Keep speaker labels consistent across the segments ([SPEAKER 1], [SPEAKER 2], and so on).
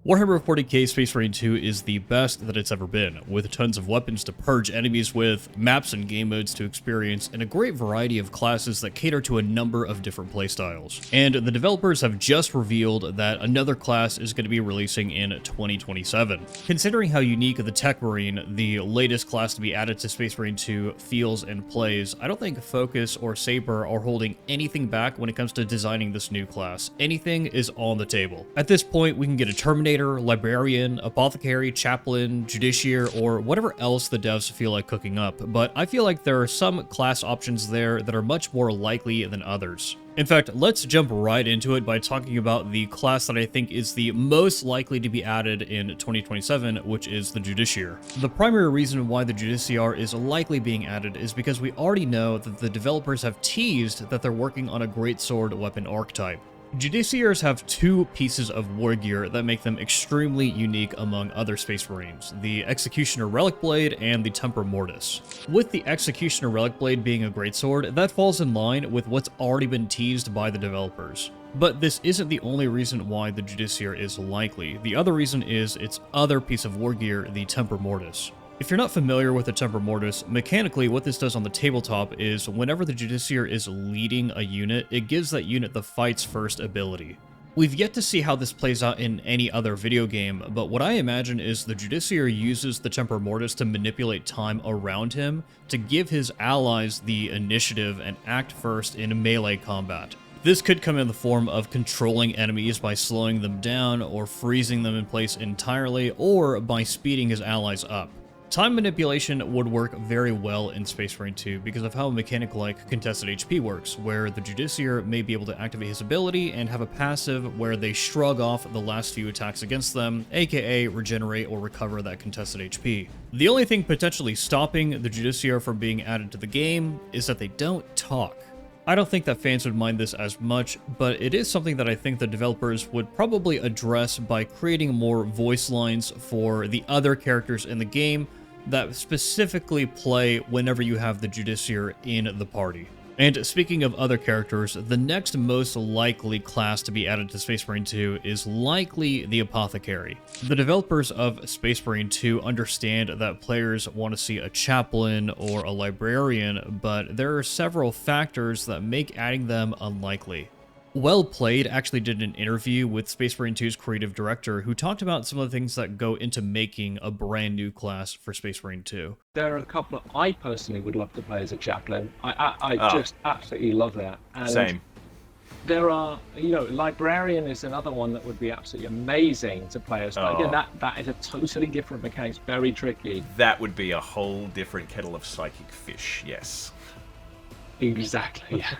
[SPEAKER 1] Warhammer 40k Space Marine 2 is the best that it's ever been, with tons of weapons to purge enemies with, maps and game modes to experience, and a great variety of classes that cater to a number of different playstyles. And the developers have just revealed that another class is going to be releasing in 2027. Considering how unique the Tech Marine, the latest class to be added to Space Marine 2, feels and plays, I don't think Focus or Saber are holding anything back when it comes to designing this new class. Anything is on the table. At this point, we can get a Terminator, Librarian, Apothecary, Chaplain, Judiciary, or whatever else the devs feel like cooking up, but I feel like there are some class options there that are much more likely than others. In fact, let's jump right into it by talking about the class that I think is the most likely to be added in 2027, which is the Judiciary. The primary reason why the Judiciary is likely being added is because we already know that the developers have teased that they're working on a greatsword weapon archetype. Judiciaries have two pieces of war gear that make them extremely unique among other Space Marines, the Executioner Relic Blade and the Tempor Mortis. With the Executioner Relic Blade being a greatsword, that falls in line with what's already been teased by the developers. But this isn't the only reason why the Judiciary is likely. The other reason is its other piece of war gear, the Tempor Mortis. If you're not familiar with the Tempor Mortis, mechanically what this does on the tabletop is whenever the Judiciary is leading a unit, it gives that unit the fights first ability. We've yet to see how this plays out in any other video game, but what I imagine is the Judiciary uses the Tempor Mortis to manipulate time around him to give his allies the initiative and act first in melee combat. This could come in the form of controlling enemies by slowing them down or freezing them in place entirely, or by speeding his allies up. Time manipulation would work very well in Space Marine 2 because of how a mechanic like contested HP works, where the Judiciary may be able to activate his ability and have a passive where they shrug off the last few attacks against them, aka regenerate or recover that contested HP. The only thing potentially stopping the Judiciary from being added to the game is that they don't talk. I don't think that fans would mind this as much, but it is something that I think the developers would probably address by creating more voice lines for the other characters in the game that specifically play whenever you have the Judiciary in the party. And speaking of other characters, the next most likely class to be added to Space Marine 2 is likely the Apothecary. The developers of Space Marine 2 understand that players want to see a Chaplain or a Librarian, but there are several factors that make adding them unlikely. Well Played actually did an interview with Space Marine 2's creative director who talked about some of the things that go into making a brand new class for Space Marine 2.
[SPEAKER 2] There are a couple that I personally would love to play as a Chaplain. I just absolutely love that. And
[SPEAKER 3] same.
[SPEAKER 2] There are, Librarian is another one that would be absolutely amazing to play as. But again, that is a totally different mechanic, very tricky.
[SPEAKER 3] That would be a whole different kettle of psychic fish, yes.
[SPEAKER 2] Exactly, yeah.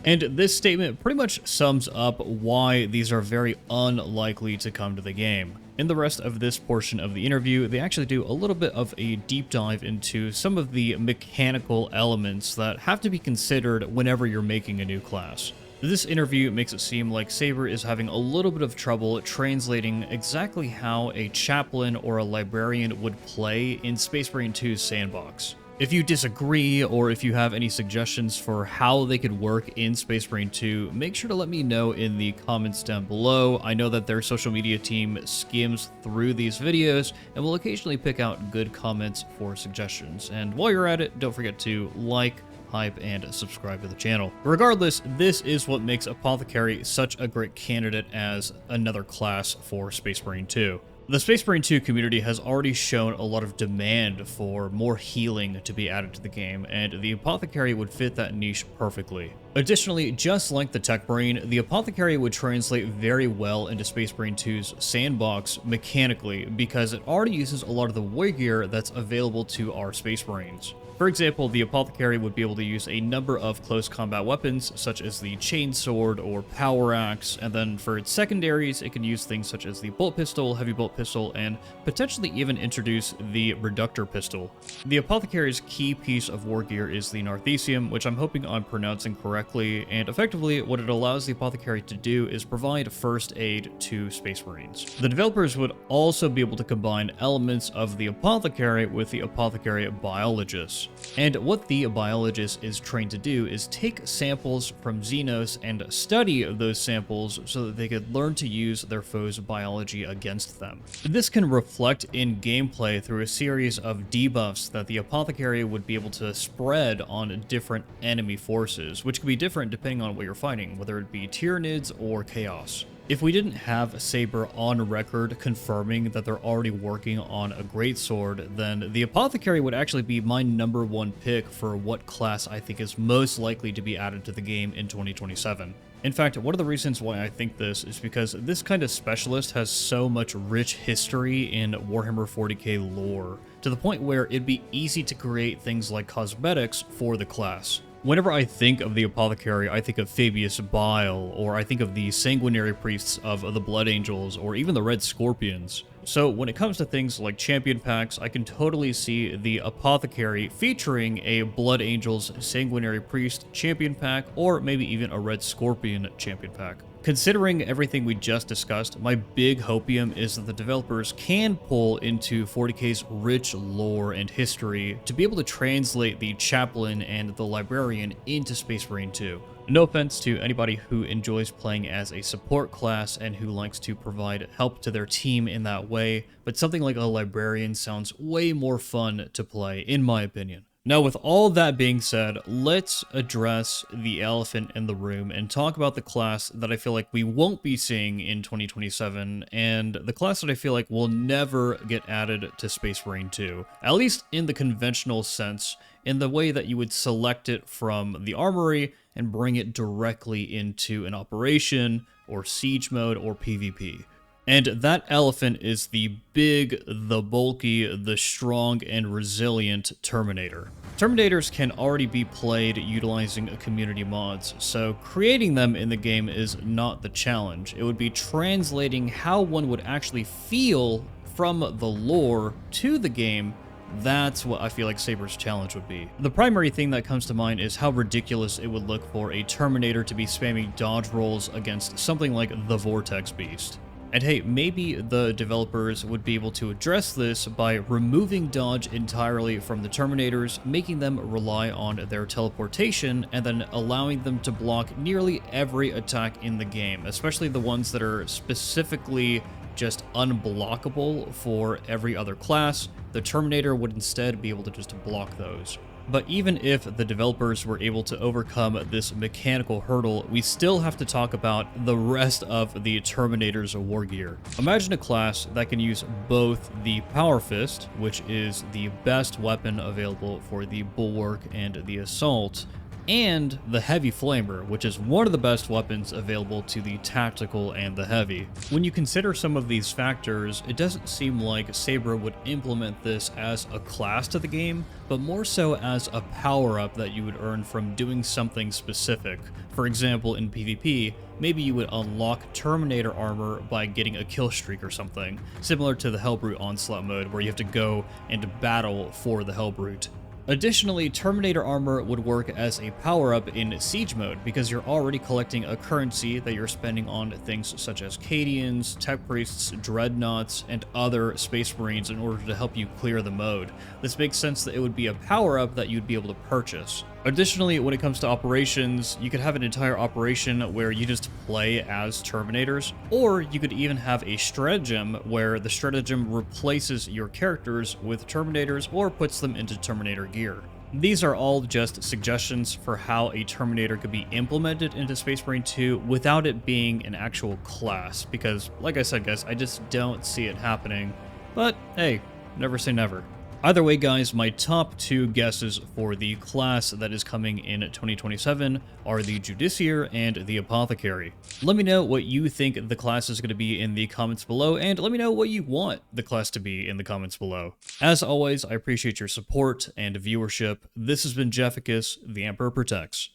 [SPEAKER 1] And this statement pretty much sums up why these are very unlikely to come to the game. In the rest of this portion of the interview, they actually do a little bit of a deep dive into some of the mechanical elements that have to be considered whenever you're making a new class. This interview makes it seem like Saber is having a little bit of trouble translating exactly how a Chaplain or a Librarian would play in Space Marine 2's sandbox. If you disagree, or if you have any suggestions for how they could work in Space Marine 2, make sure to let me know in the comments down below. I know that their social media team skims through these videos and will occasionally pick out good comments for suggestions. And while you're at it, don't forget to like, hype, and subscribe to the channel. Regardless, this is what makes Apothecary such a great candidate as another class for Space Marine 2. The Space Marine 2 community has already shown a lot of demand for more healing to be added to the game, and the Apothecary would fit that niche perfectly. Additionally, just like the Tech Marine, the Apothecary would translate very well into Space Marine 2's sandbox mechanically because it already uses a lot of the war gear that's available to our Space Marines. For example, the Apothecary would be able to use a number of close combat weapons, such as the Chainsword or Power Axe, and then for its secondaries, it can use things such as the Bolt Pistol, Heavy Bolt Pistol, and potentially even introduce the Reductor Pistol. The Apothecary's key piece of war gear is the Narthesium, which I'm hoping I'm pronouncing correctly, and effectively what it allows the Apothecary to do is provide first aid to Space Marines. The developers would also be able to combine elements of the Apothecary with the Apothecary Biologist. And what the biologist is trained to do is take samples from Xenos and study those samples so that they could learn to use their foe's biology against them. This can reflect in gameplay through a series of debuffs that the apothecary would be able to spread on different enemy forces, which could be different depending on what you're fighting, whether it be Tyranids or Chaos. If we didn't have Saber on record confirming that they're already working on a greatsword, then the Apothecary would actually be my #1 pick for what class I think is most likely to be added to the game in 2027. In fact, one of the reasons why I think this is because this kind of specialist has so much rich history in Warhammer 40k lore, to the point where it'd be easy to create things like cosmetics for the class. Whenever I think of the Apothecary, I think of Fabius Bile, or I think of the Sanguinary Priests of the Blood Angels, or even the Red Scorpions. So when it comes to things like champion packs, I can totally see the Apothecary featuring a Blood Angels Sanguinary Priest champion pack, or maybe even a Red Scorpion champion pack. Considering everything we just discussed, my big hopium is that the developers can pull into 40k's rich lore and history to be able to translate the Chaplain and the Librarian into Space Marine 2. No offense to anybody who enjoys playing as a support class and who likes to provide help to their team in that way, but something like a Librarian sounds way more fun to play, in my opinion. Now, with all that being said, let's address the elephant in the room and talk about the class that I feel like we won't be seeing in 2027, and the class that I feel like will never get added to Space Marine 2, at least in the conventional sense, in the way that you would select it from the armory and bring it directly into an operation, or siege mode, or PvP. And that elephant is the big, the bulky, the strong, and resilient Terminator. Terminators can already be played utilizing community mods, so creating them in the game is not the challenge. It would be translating how one would actually feel from the lore to the game. That's what I feel like Saber's challenge would be. The primary thing that comes to mind is how ridiculous it would look for a Terminator to be spamming dodge rolls against something like the Vortex Beast. And hey, maybe the developers would be able to address this by removing dodge entirely from the Terminators, making them rely on their teleportation, and then allowing them to block nearly every attack in the game, especially the ones that are specifically just unblockable for every other class. The Terminator would instead be able to just block those. But even if the developers were able to overcome this mechanical hurdle, we still have to talk about the rest of the Terminator's war gear. Imagine a class that can use both the Power Fist, which is the best weapon available for the Bulwark and the Assault, and the Heavy Flamer, which is one of the best weapons available to the Tactical and the Heavy. When you consider some of these factors, it doesn't seem like Saber would implement this as a class to the game, but more so as a power-up that you would earn from doing something specific. For example, in PvP, maybe you would unlock Terminator armor by getting a kill streak or something, similar to the Hellbrute Onslaught mode where you have to go and battle for the Hellbrute. Additionally, Terminator armor would work as a power-up in Siege mode because you're already collecting a currency that you're spending on things such as Cadians, Tech Priests, Dreadnoughts, and other Space Marines in order to help you clear the mode. This makes sense that it would be a power-up that you'd be able to purchase. Additionally, when it comes to operations, you could have an entire operation where you just play as Terminators, or you could even have a stratagem where the stratagem replaces your characters with Terminators or puts them into Terminator gear. These are all just suggestions for how a Terminator could be implemented into Space Marine 2 without it being an actual class, because, like I said guys, I just don't see it happening. But hey, never say never. Either way, guys, my top two guesses for the class that is coming in 2027 are the Judiciar and the Apothecary. Let me know what you think the class is going to be in the comments below, and let me know what you want the class to be in the comments below. As always, I appreciate your support and viewership. This has been Jefficus, the Emperor Protects.